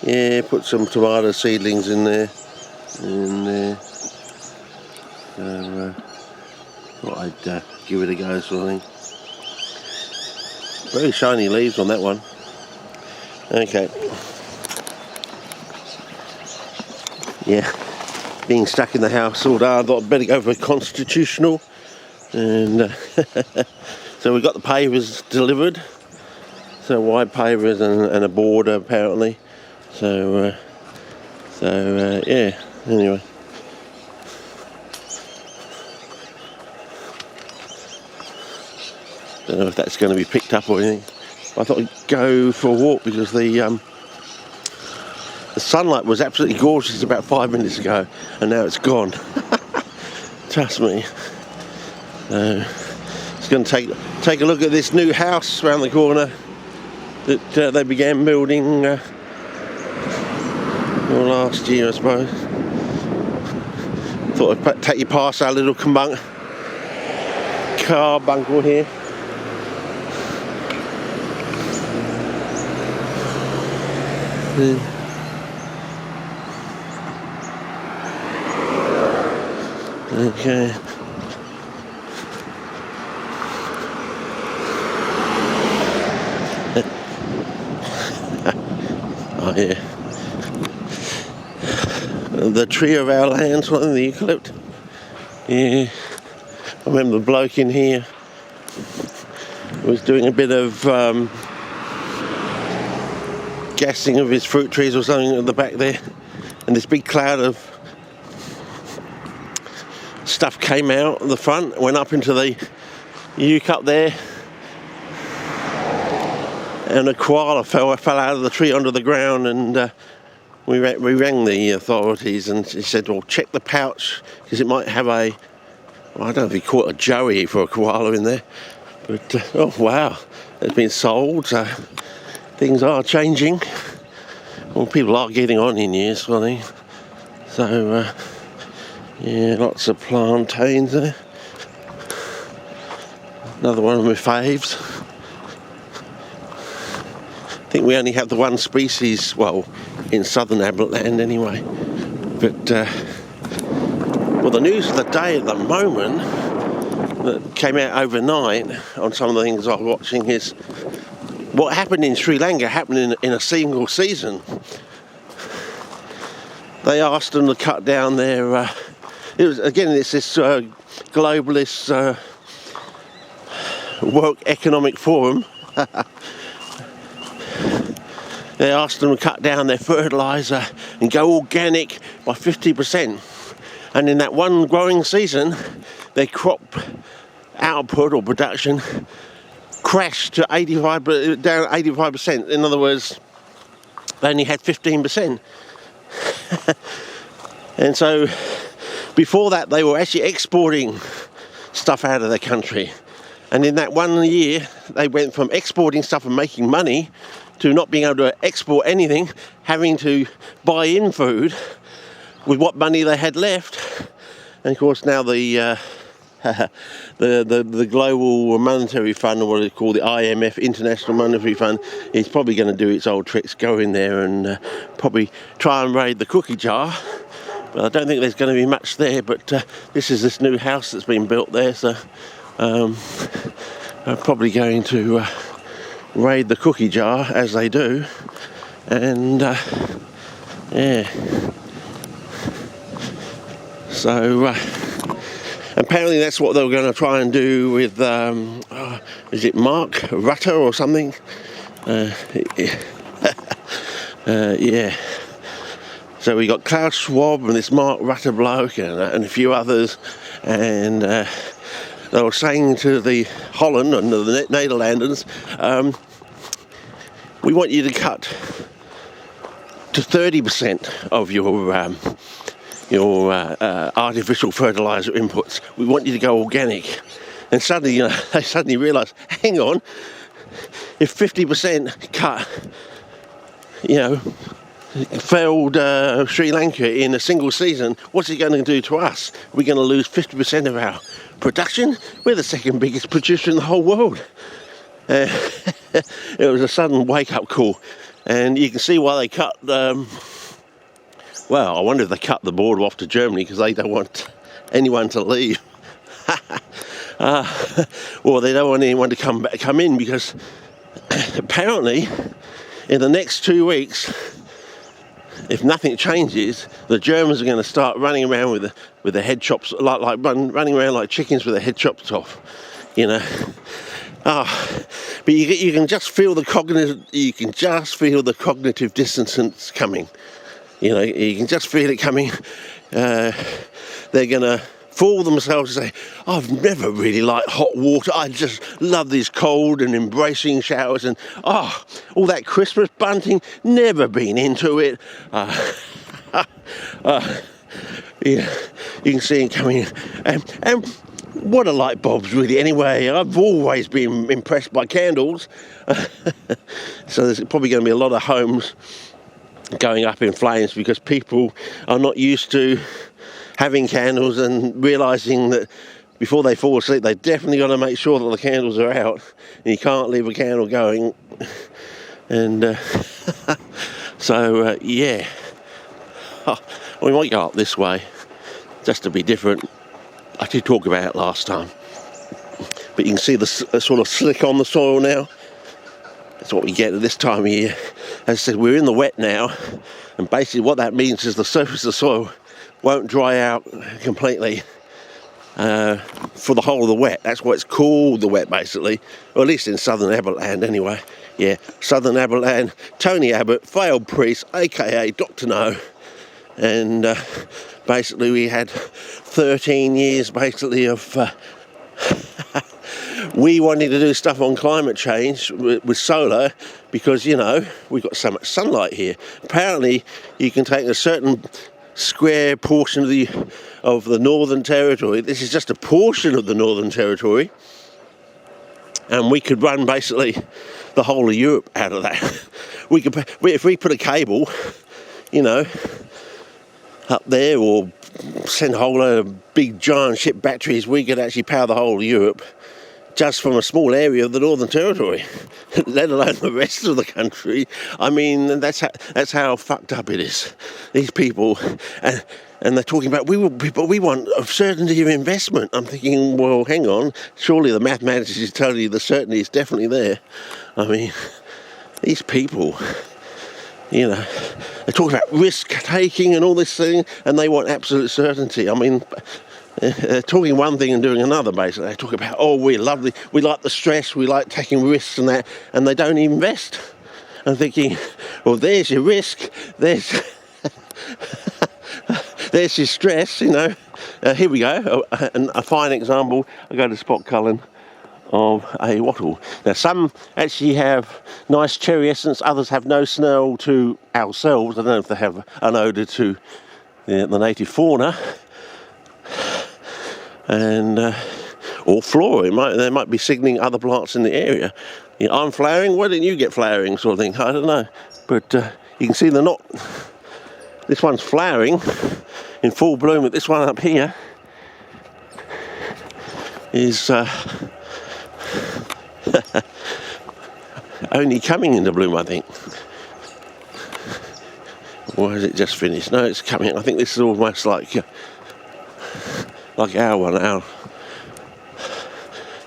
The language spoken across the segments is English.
Yeah, put some tomato seedlings in there. So thought I'd give it a go, sort of thing. Very shiny leaves on that one. Okay. Yeah, being stuck in the house all day, I thought I'd better go for a constitutional. And so we got the pavers delivered. So wide pavers and a border apparently. So yeah, anyway. Don't know if that's going to be picked up or anything. I thought I'd go for a walk because the sunlight was absolutely gorgeous about 5 minutes ago, and now it's gone. Trust me. It's going to take a look at this new house around the corner that they began building last year, I suppose. Thought I'd take you past our little carbuncle here. Okay. Oh yeah. The tree of our land, something, the eucalypt. Yeah. I remember the bloke in here was doing a bit of gassing of his fruit trees or something at the back there, and this big cloud of stuff came out the front, went up into the uke up there, and a koala fell out of the tree onto the ground, and we rang the authorities, and he said, well, check the pouch because it might have I don't know if he caught a joey for a koala in there, but oh wow, it's been sold. So things are changing. Well, people are getting on in years, I think. So, yeah, lots of plantains there. Another one of my faves. I think we only have the one species, well, in southern Aberland anyway. But, well, the news of the day at the moment that came out overnight on some of the things I was watching is what happened in Sri Lanka happened in a single season. They asked them to cut down their... it's this globalist World Economic Forum. They asked them to cut down their fertiliser and go organic by 50%. And in that one growing season, their crop output or production crashed to down 85%. In other words, they only had 15%. And so before that, they were actually exporting stuff out of the country. And in that 1 year, they went from exporting stuff and making money to not being able to export anything, having to buy in food with what money they had left. And of course now the Global Monetary Fund, or what it's called, the IMF, International Monetary Fund, is probably going to do its old tricks, go in there and probably try and raid the cookie jar. But I don't think there's going to be much there, but this is this new house that's been built there, so I'm probably going to raid the cookie jar, as they do, and yeah. So apparently that's what they were going to try and do with, is it Mark Rutte or something? Yeah. So we got Klaus Schwab and this Mark Rutte bloke and a few others, and they were saying to the Holland and the Netherlands, we want you to cut to 30% of your artificial fertiliser inputs. We want you to go organic. And suddenly, they suddenly realised, hang on, if 50% cut, failed Sri Lanka in a single season, what's it going to do to us? We're going to lose 50% of our production? We're the second biggest producer in the whole world. It was a sudden wake-up call. And you can see why they cut, well, I wonder if they cut the border off to Germany because they don't want anyone to leave. Or they don't want anyone to come in, because apparently in the next 2 weeks, if nothing changes, the Germans are going to start running around with their head chops, running around like chickens with their head chopped off, you know. But you can just feel the cognitive dissonance coming. You know, you can just feel it coming. They're going to fool themselves and say, I've never really liked hot water. I just love these cold and embracing showers, and all that Christmas bunting, never been into it. Yeah, you can see it coming. And what are light bulbs really anyway? I've always been impressed by candles. So there's probably going to be a lot of homes going up in flames because people are not used to having candles and realising that before they fall asleep, they definitely got to make sure that the candles are out, and you can't leave a candle going. And so yeah, we might go up this way just to be different. I did talk about it last time, but you can see the sort of slick on the soil now. That's what we get at this time of year. As I said, we're in the wet now, and basically what that means is the surface of the soil won't dry out completely for the whole of the wet. That's why it's called the wet, basically, or at least in southern Aberland anyway. Yeah, southern Aberland. Tony Abbott, failed priest, aka Dr. No, and basically we had 13 years basically of we wanting to do stuff on climate change with solar, because, you know, we've got so much sunlight here. Apparently you can take a certain square portion of the Northern Territory. This is just a portion of the Northern Territory, and we could run basically the whole of Europe out of that. If we put a cable, you know, up there, or send a whole load of big giant ship batteries, we could actually power the whole of Europe just from a small area of the Northern Territory, let alone the rest of the country. I mean, that's how fucked up it is. These people, and they're talking about, we want a certainty of investment. I'm thinking, well, hang on, surely the mathematics is telling you the certainty is definitely there. I mean, these people, you know, they're talking about risk taking and all this thing, and they want absolute certainty. I mean, they're talking one thing and doing another, basically. They talk about, we like the stress, we like taking risks and that, and they don't invest. I'm thinking, well, there's your risk, there's your stress, you know. Here we go, and a fine example. I go to spot culling of a wattle. Now, some actually have nice cherry essence, others have no smell to ourselves. I don't know if they have an odour to the native fauna, and or flora. They might be signalling other plants in the area. You know, I'm flowering, why didn't you get flowering, sort of thing. I don't know, but you can see they're not. This one's flowering in full bloom, but this one up here is only coming into bloom, I think. Or has it just finished? No, it's coming. I think this is almost like our one.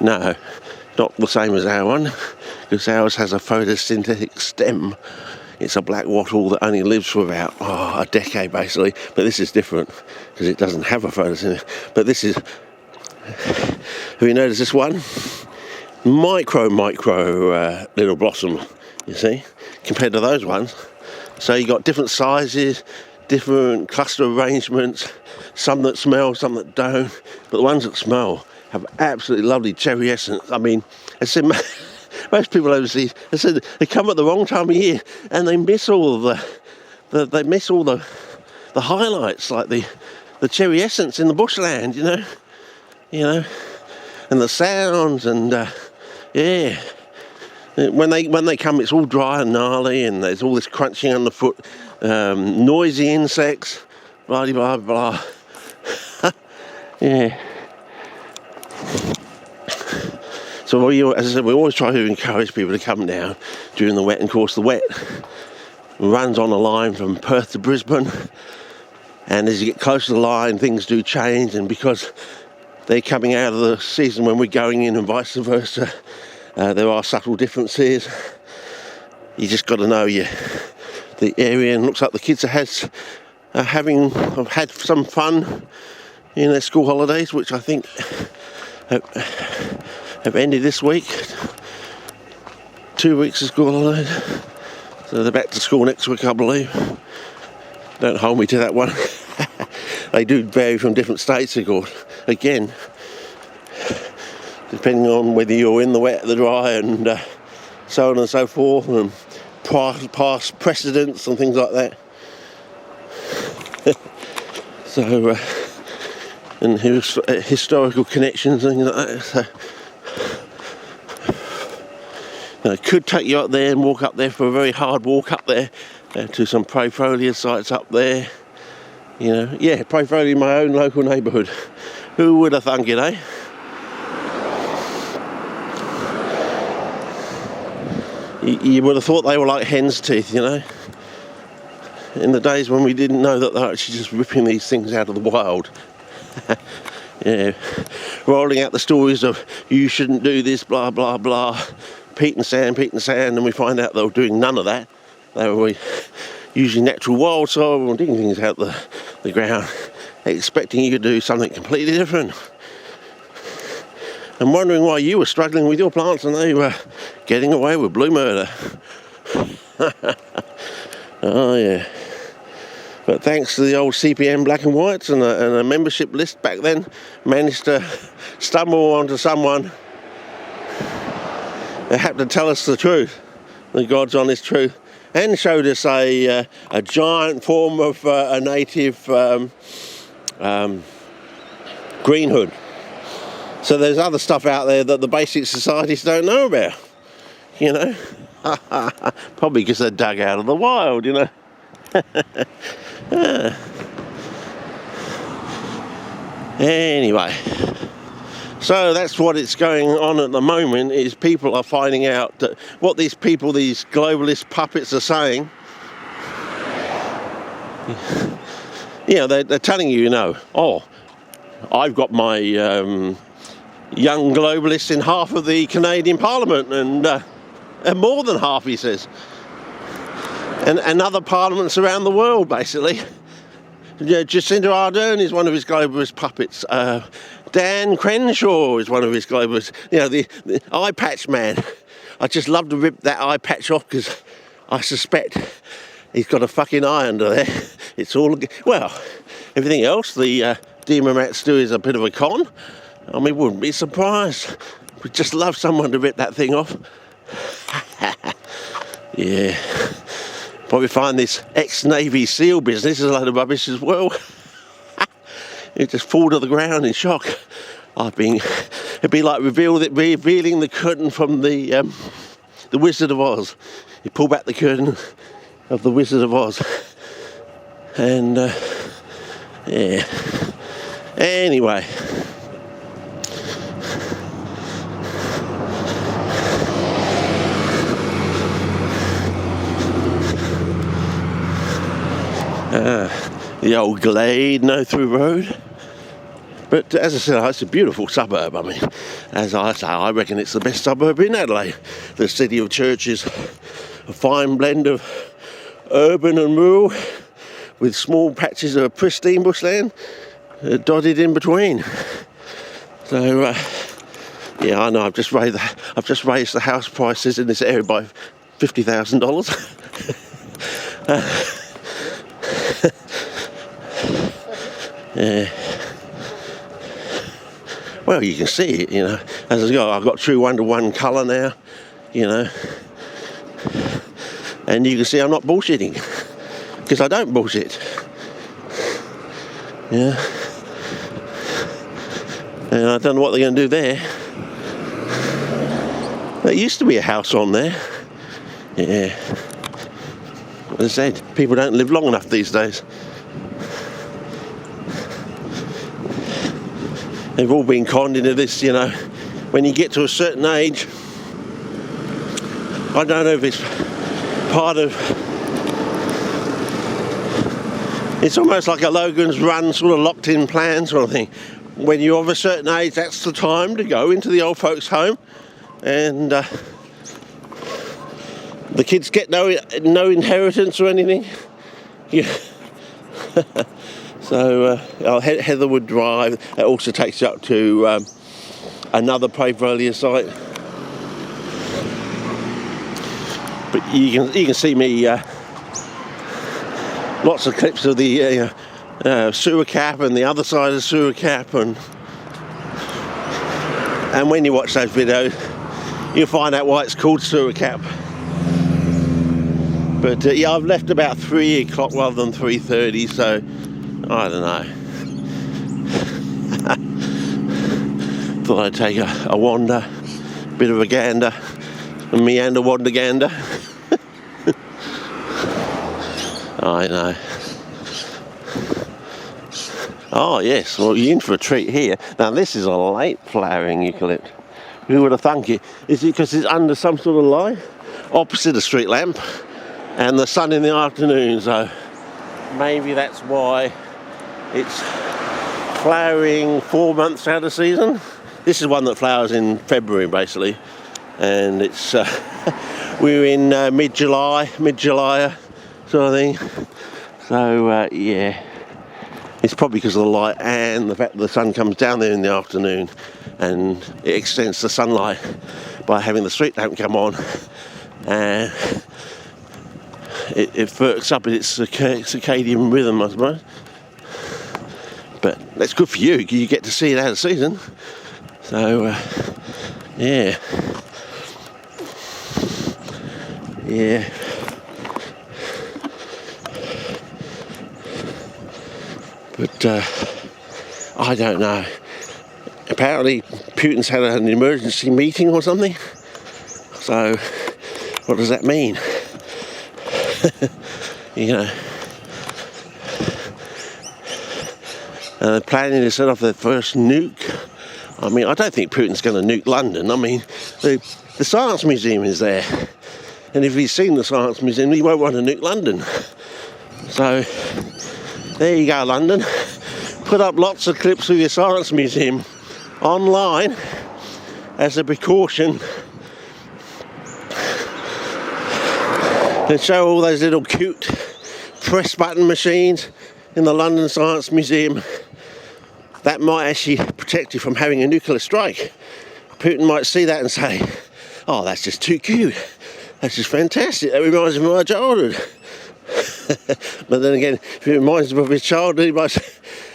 No, not the same as our one, because ours has a photosynthetic stem. It's a black wattle that only lives for about a decade, basically. But this is different because it doesn't have a photosynthetic. But this is. Have you noticed this one? Micro little blossom, you see, compared to those ones. So you got different sizes, different cluster arrangements, some that smell, some that don't, but the ones that smell have absolutely lovely cherry essence. I mean, I said, most people overseas, I said, they come at the wrong time of year and they miss all the highlights, like the cherry essence in the bushland, you know, and the sounds, and yeah. When they come, it's all dry and gnarly, and there's all this crunching underfoot, noisy insects, blah blah blah. Yeah. So as I said, we always try to encourage people to come down during the wet, and of course the wet runs on a line from Perth to Brisbane, and as you get close to the line, things do change, and because they're coming out of the season when we're going in and vice versa, there are subtle differences. You just got to know the area, and looks like the kids have had some fun in their school holidays, which I think have ended this week. 2 weeks of school holidays, so they're back to school next week, I believe. Don't hold me to that one. They do vary from different states, of course. Again, depending on whether you're in the wet or the dry, and so on and so forth, and past precedents and things like that. So, and historical connections and things like that. So, I could take you up there and walk up there for a very hard walk up there to some Profolia sites up there. You know, yeah, Profolia, my own local neighbourhood. Who would have thunk it, eh? You would have thought they were like hen's teeth, you know, in the days when we didn't know that they're actually just ripping these things out of the wild. Yeah, rolling out the stories of you shouldn't do this, blah blah blah, peat and sand, and we find out they were doing none of that. They were using natural wild soil and digging things out the ground, expecting you to do something completely different, and wondering why you were struggling with your plants and they were getting away with blue murder. Oh yeah. But thanks to the old CPM black and whites and a membership list back then, managed to stumble onto someone that happened to tell us the truth, the God's honest truth, and showed us a giant form of a native greenhood. So there's other stuff out there that the basic societies don't know about, you know. Probably because they're dug out of the wild, you know. Anyway, so that's what it's going on at the moment, is people are finding out that what these globalist puppets are saying. You know, they're telling you, oh, I've got my young globalists in half of the Canadian Parliament, and more than half, he says. And other parliaments around the world, basically. Jacinda Ardern is one of his globalist puppets. Dan Crenshaw is one of his globalists. You know, the eye patch man. I just love to rip that eye patch off because I suspect he's got a fucking eye under there. It's all... Well, everything else, the Democrats do is a bit of a con. I mean, wouldn't be surprised. We'd just love someone to rip that thing off. Yeah. Probably find this ex-Navy SEAL business is a load of rubbish as well. It just fall to the ground in shock. It'd be like revealing the curtain from the Wizard of Oz. You pull back the curtain of the Wizard of Oz. And, yeah. Anyway. The old Glade no-through road. But as I said, it's a beautiful suburb. I mean, as I say, I reckon it's the best suburb in Adelaide. The city of churches, a fine blend of urban and rural, with small patches of pristine bushland dotted in between. So, yeah, I know. I've just raised the house prices in this area by $50,000. Yeah. Well, you can see it, you know. As I go, I've got true 1-to-1 colour now, you know. And you can see I'm not bullshitting, because I don't bullshit. Yeah. And I don't know what they're going to do there. There used to be a house on there. Yeah. As I said, people don't live long enough these days. They've all been conned into this, you know. When you get to a certain age, I don't know if it's part of It's almost like a Logan's Run sort of locked-in plan sort of thing. When you're of a certain age, that's the time to go into the old folks' home, and the kids get no inheritance or anything. Yeah. So Heatherwood Drive. It also takes you up to another Pavelia site. But you can see me. Lots of clips of the sewer cap and the other side of the sewer cap, and when you watch those videos, you'll find out why it's called sewer cap. But yeah, I've left about 3 o'clock rather than 3:30, so I don't know. Thought I'd take a wander, bit of a gander, a meander wander gander. I know. Oh yes, well you're in for a treat here. Now this is a late flowering eucalypt. Who would have thunk it? Is it because it's under some sort of light? Opposite a street lamp and the sun in the afternoon, so maybe that's why it's flowering 4 months out of season. This is one that flowers in February basically, and it's we're in mid-July sort of thing. So yeah, it's probably because of the light and the fact that the sun comes down there in the afternoon, and it extends the sunlight by having the street lamp come on, and it works up its circadian rhythm, I suppose. But that's good for you. You get to see it out of season. So yeah. But I don't know. Apparently Putin's had an emergency meeting or something. So what does that mean? You know, they're planning to set off their first nuke. I mean, I don't think Putin's going to nuke London. I mean, the Science Museum is there. And if he's seen the Science Museum, he won't want to nuke London. So there you go, London. Put up lots of clips of your Science Museum online as a precaution, and show all those little cute press button machines in the London Science Museum. That might actually protect you from having a nuclear strike. Putin might see that and say, oh, that's just too cute. That's just fantastic. That reminds me of my childhood. But then again, if it reminds him of his childhood,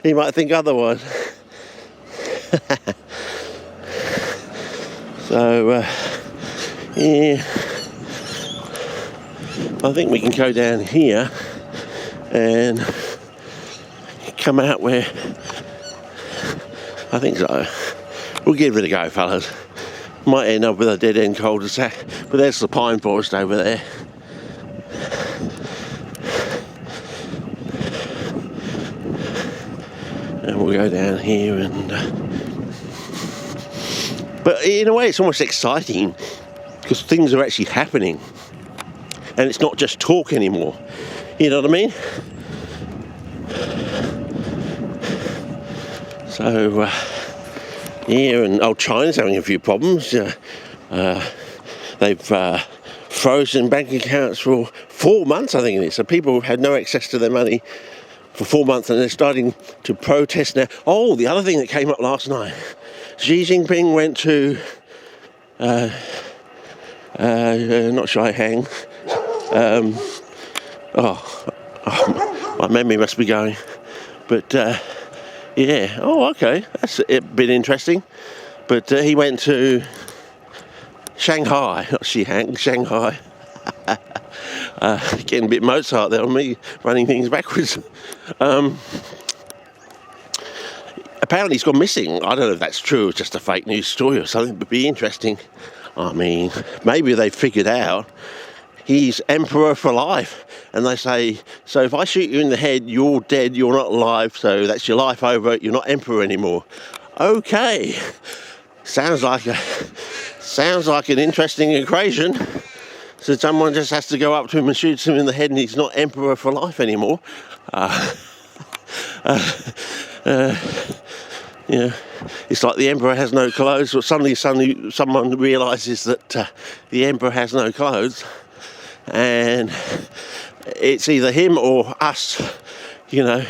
he might think otherwise. So, yeah, I think we can go down here and come out where, I think so. We'll give it a go, fellas. Might end up with a dead-end cul-de-sac, but there's the pine forest over there. And we'll go down here and... but in a way it's almost exciting, because things are actually happening. And it's not just talk anymore. You know what I mean? So, yeah, and old China's having a few problems. They've frozen bank accounts for 4 months, I think it is. So people had no access to their money for 4 months, and they're starting to protest now. Oh, the other thing that came up last night, Xi Jinping went to, not Shanghai. My memory must be going. But, yeah, oh, okay, that's a bit interesting. But he went to Shanghai, not Shanghai. Getting a bit Mozart there on me, running things backwards. Apparently he's gone missing. I don't know if that's true, it's just a fake news story or something, but it'd be interesting. I mean, maybe they figured out he's emperor for life, and they say, so if I shoot you in the head, you're dead, you're not alive, so that's your life over, you're not emperor anymore. Okay, sounds like an interesting equation. So someone just has to go up to him and shoot him in the head, and he's not emperor for life anymore. You know, it's like the emperor has no clothes, but suddenly someone realises that the emperor has no clothes, and it's either him or us. You know,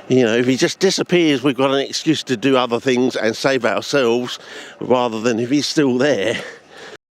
if he just disappears, we've got an excuse to do other things and save ourselves, rather than if he's still there,